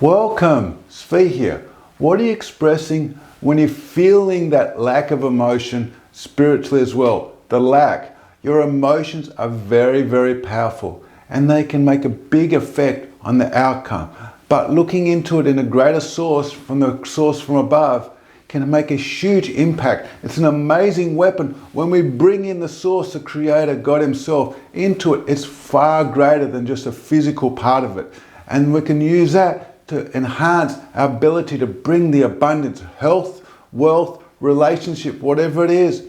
Welcome, Tzvi here. What are you expressing when you're feeling that lack of emotion spiritually as well? The lack. Your emotions are very, very powerful and they can make a big effect on the outcome. But looking into it in a greater source, from the source from above, can make a huge impact. It's an amazing weapon. When we bring in the source, the creator, God himself, into it, it's far greater than just a physical part of it. And we can use that to enhance our ability to bring the abundance, health, wealth, relationship, whatever it is.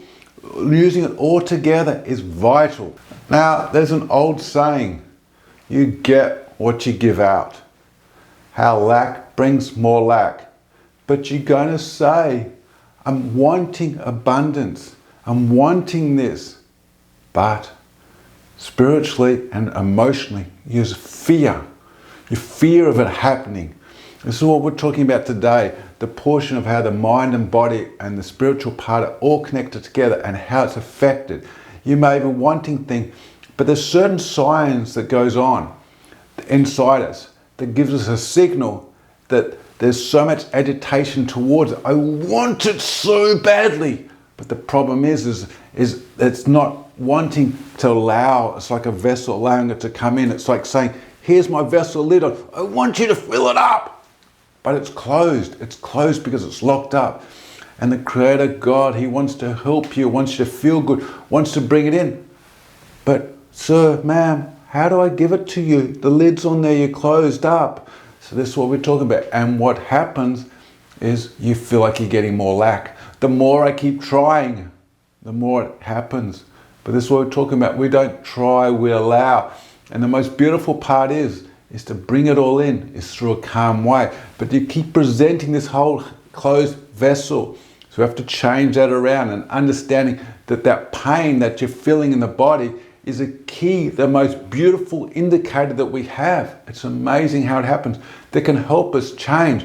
Using it all together is vital. Now, there's an old saying, you get what you give out. How lack brings more lack. But you're going to say, I'm wanting abundance. I'm wanting this. But spiritually and emotionally, you use fear. Your fear of it happening. This is what we're talking about today. The portion of how the mind and body and the spiritual part are all connected together and how it's affected. You may be wanting things, but there's certain signs that goes on inside us that gives us a signal that there's so much agitation towards it. I want it so badly. But the problem is it's not wanting to allow. It's like a vessel allowing it to come in. It's like saying, here's my vessel lid. I want you to fill it up. But it's closed. It's closed because it's locked up. And the Creator God, He wants to help you, wants you to feel good, wants to bring it in. But sir, ma'am, how do I give it to you? The lid's on there, you're closed up. So this is what we're talking about. And what happens is you feel like you're getting more lack. The more I keep trying, the more it happens. But this is what we're talking about. We don't try, we allow. And the most beautiful part is to bring it all in, is through a calm way. But you keep presenting this whole closed vessel. So we have to change that around and understanding that that pain that you're feeling in the body is a key, the most beautiful indicator that we have. It's amazing how it happens. That can help us change.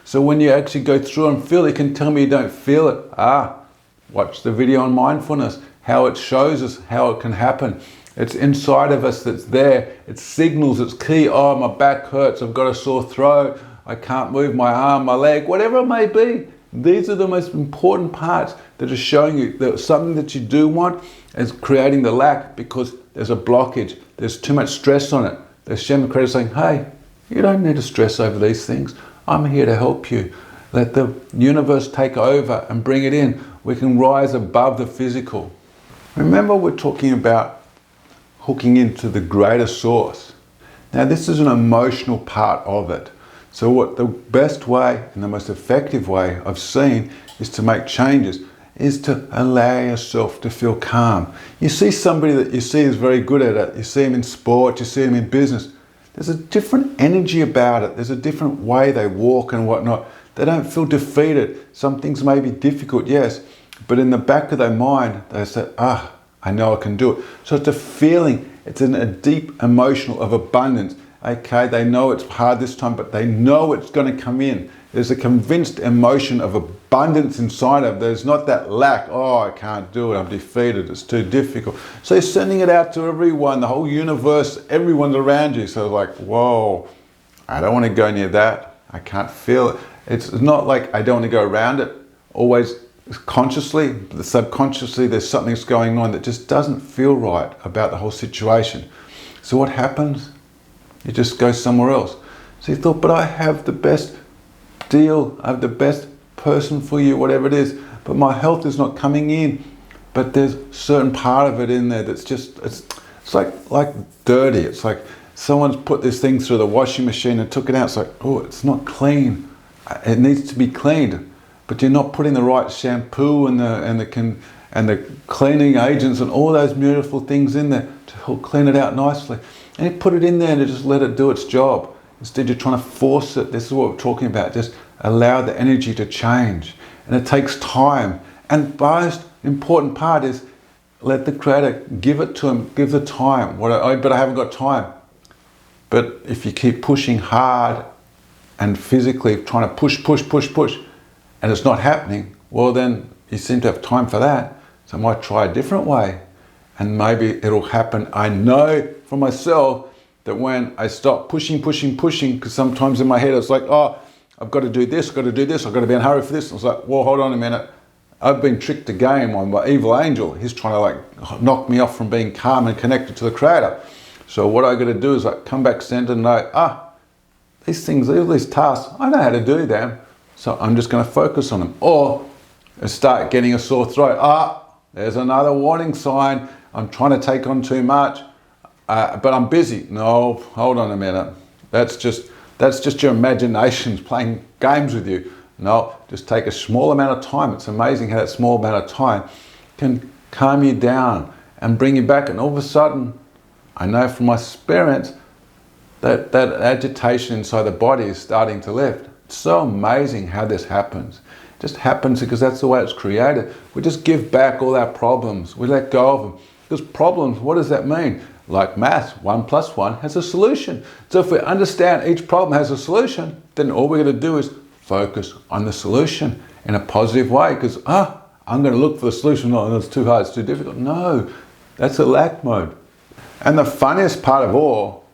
So when you actually go through and feel it, you can tell me you don't feel it. Watch the video on mindfulness, how it shows us how it can happen. It's inside of us that's there. It signals, it's key. Oh, my back hurts, I've got a sore throat, I can't move my arm, my leg, whatever it may be. These are the most important parts that are showing you that something that you do want is creating the lack because there's a blockage. There's too much stress on it. The Shem Creator saying, hey, you don't need to stress over these things. I'm here to help you. Let the universe take over and bring it in. We can rise above the physical. Remember, we're talking about hooking into the greater source. Now, this is an emotional part of it. So what the best way and the most effective way I've seen is to make changes, is to allow yourself to feel calm. You see somebody that you see is very good at it. You see them in sport, you see them in business. There's a different energy about it. There's a different way they walk and whatnot. They don't feel defeated. Some things may be difficult, yes, but in the back of their mind, they say, I know I can do it. So it's a feeling, it's a deep emotional of abundance. Okay, they know it's hard this time, but they know it's going to come in. There's a convinced emotion of abundance inside of them. There's not that lack. Oh, I can't do it. I'm defeated. It's too difficult. So you're sending it out to everyone, the whole universe, everyone's around you. So like, whoa, I don't want to go near that. I can't feel it. It's not like I don't want to go around it. Always consciously, subconsciously, there's something that's going on that just doesn't feel right about the whole situation. So what happens? You just go somewhere else. So you thought, but I have the best deal, I have the best person for you, whatever it is, but my health is not coming in. But there's a certain part of it in there that's just, it's like dirty. It's like someone's put this thing through the washing machine and took it out. It's like, oh, it's not clean. It needs to be cleaned. But you're not putting the right shampoo and the cleaning agents and all those beautiful things in there to help clean it out nicely. And you put it in there and you just let it do its job. Instead, you're trying to force it. This is what we're talking about. Just allow the energy to change. And it takes time. And the most important part is let the Creator give it to him, give the time. But I haven't got time. But if you keep pushing hard and physically trying to push, and it's not happening, well then you seem to have time for that. So I might try a different way and maybe it'll happen. I know for myself that when I stop pushing, because sometimes in my head it's like, oh, I've got to do this, I've got to do this, I've got to be in a hurry for this. I was like, well, hold on a minute. I've been tricked again by my evil angel. He's trying to like knock me off from being calm and connected to the Creator. So what I got to do is like come back centered and know, these things, these tasks, I know how to do them. So I'm just going to focus on them. Or start getting a sore throat. There's another warning sign. I'm trying to take on too much, but I'm busy. No, hold on a minute. That's just your imaginations playing games with you. No, just take a small amount of time. It's amazing how that small amount of time can calm you down and bring you back. And all of a sudden, I know from my experience that agitation inside the body is starting to lift. It's so amazing how this happens. It just happens because that's the way it's created. We just give back all our problems. We let go of them. Because problems, what does that mean? Like maths, 1 + 1 has a solution. So if we understand each problem has a solution, then all we're going to do is focus on the solution in a positive way. Because, I'm going to look for the solution. No, it's too hard, it's too difficult. No, that's a lack mode. And the funniest part of all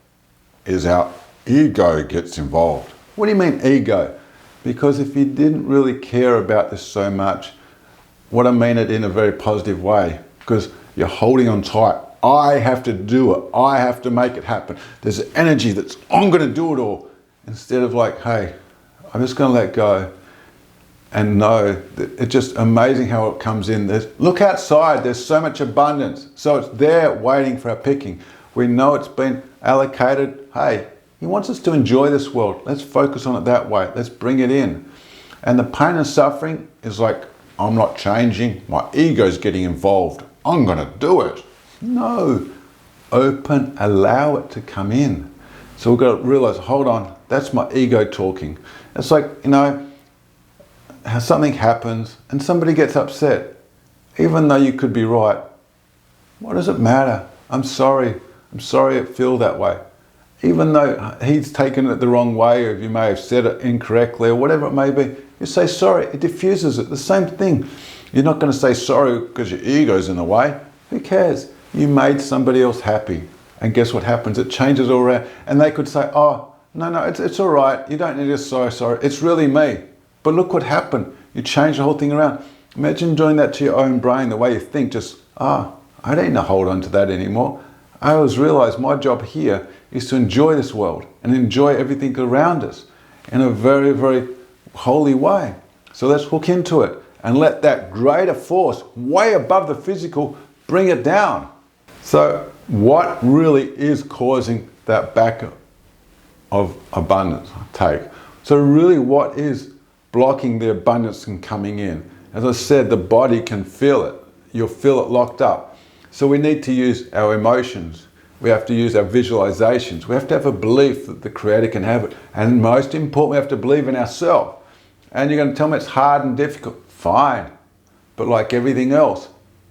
is our ego gets involved. What do you mean ego? Because if you didn't really care about this so much, what I mean it in a very positive way, because you're holding on tight. I have to do it. I have to make it happen. There's an energy that's, I'm going to do it all. Instead of like, hey, I'm just going to let go and know that it's just amazing how it comes in. Look outside, there's so much abundance. So it's there waiting for our picking. We know it's been allocated. Hey, he wants us to enjoy this world. Let's focus on it that way. Let's bring it in. And the pain and suffering is like, I'm not changing. My ego's getting involved. I'm going to do it. No. Open, allow it to come in. So we've got to realize, hold on, that's my ego talking. It's like, how something happens and somebody gets upset. Even though you could be right, what does it matter? I'm sorry it feels that way. Even though he's taken it the wrong way, or you may have said it incorrectly, or whatever it may be, you say sorry, it diffuses it. The same thing. You're not going to say sorry because your ego's in the way. Who cares? You made somebody else happy. And guess what happens? It changes all around. And they could say, oh, no, it's all right. You don't need to say sorry. It's really me. But look what happened. You changed the whole thing around. Imagine doing that to your own brain, the way you think, just, I don't need to hold on to that anymore. I always realize my job here is to enjoy this world and enjoy everything around us in a very, very holy way. So let's hook into it and let that greater force, way above the physical, bring it down. So what really is causing that back of abundance take? So really what is blocking the abundance from coming in? As I said, the body can feel it. You'll feel it locked up. So we need to use our emotions. We have to use our visualizations. We have to have a belief that the Creator can have it. And most important, we have to believe in ourselves. And you're going to tell me it's hard and difficult. Fine. But like everything else,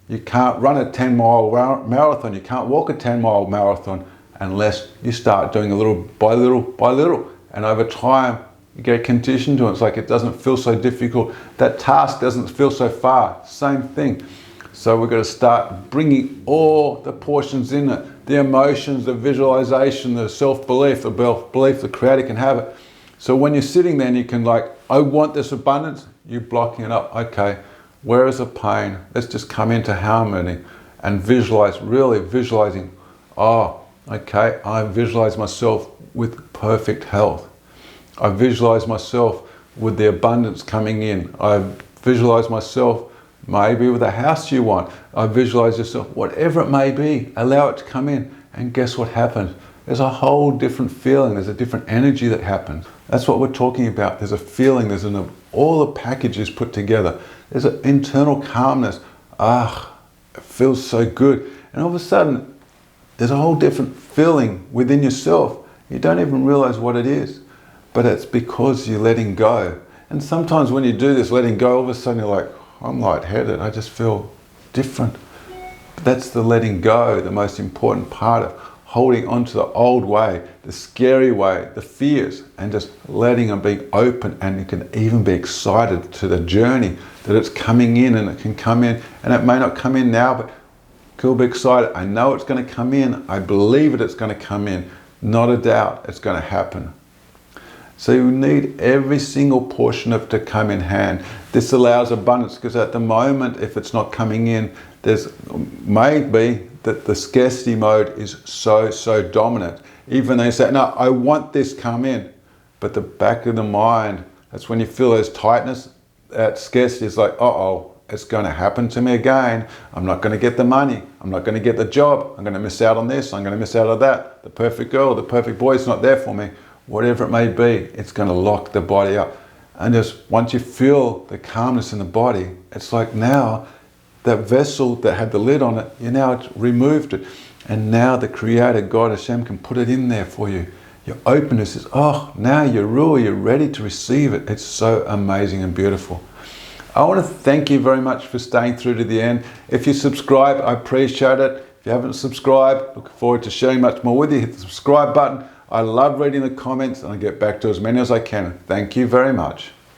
you can't run a 10-mile marathon. You can't walk a 10-mile marathon unless you start doing a little by little by little. And over time, you get conditioned to it. It's like it doesn't feel so difficult. That task doesn't feel so far. Same thing. So we've got to start bringing all the portions in it. The emotions, the visualization, the self-belief, the belief the Creator can have it. So when you're sitting there and you can like, I want this abundance, you're blocking it up. Okay, where is the pain? Let's just come into harmony and visualize, really visualizing, okay, I visualize myself with perfect health. I visualize myself with the abundance coming in. I visualize myself maybe with a house you want. I visualize yourself, whatever it may be, allow it to come in. And guess what happens? There's a whole different feeling. There's a different energy that happens. That's what we're talking about. There's a feeling, all the packages put together. There's an internal calmness. It feels so good. And all of a sudden, there's a whole different feeling within yourself. You don't even realize what it is. But it's because you're letting go. And sometimes when you do this, letting go, all of a sudden you're like, I'm lightheaded. I just feel different. That's the letting go, the most important part of holding on to the old way, the scary way, the fears, and just letting them be open. And you can even be excited to the journey that it's coming in, and it can come in. And it may not come in now, but could be excited. I know it's going to come in. I believe it's going to come in. not a doubt it's going to happen. So you need every single portion of it to come in hand. This allows abundance, because at the moment, if it's not coming in, there's maybe that the scarcity mode is so dominant. Even though you say, no, I want this come in, but the back of the mind, that's when you feel there's tightness. That scarcity is like, uh-oh, it's going to happen to me again. I'm not going to get the money. I'm not going to get the job. I'm going to miss out on this. I'm going to miss out on that. The perfect girl, the perfect boy is not there for me. Whatever it may be, it's going to lock the body up. And just once you feel the calmness in the body, it's like now that vessel that had the lid on it, you now removed it. And now the Creator, God Hashem, can put it in there for you. Your openness is, oh, now you're ready to receive it. It's so amazing and beautiful. I want to thank you very much for staying through to the end. If you subscribe, I appreciate it. If you haven't subscribed, look forward to sharing much more with you. Hit the subscribe button. I love reading the comments, and I get back to as many as I can. Thank you very much.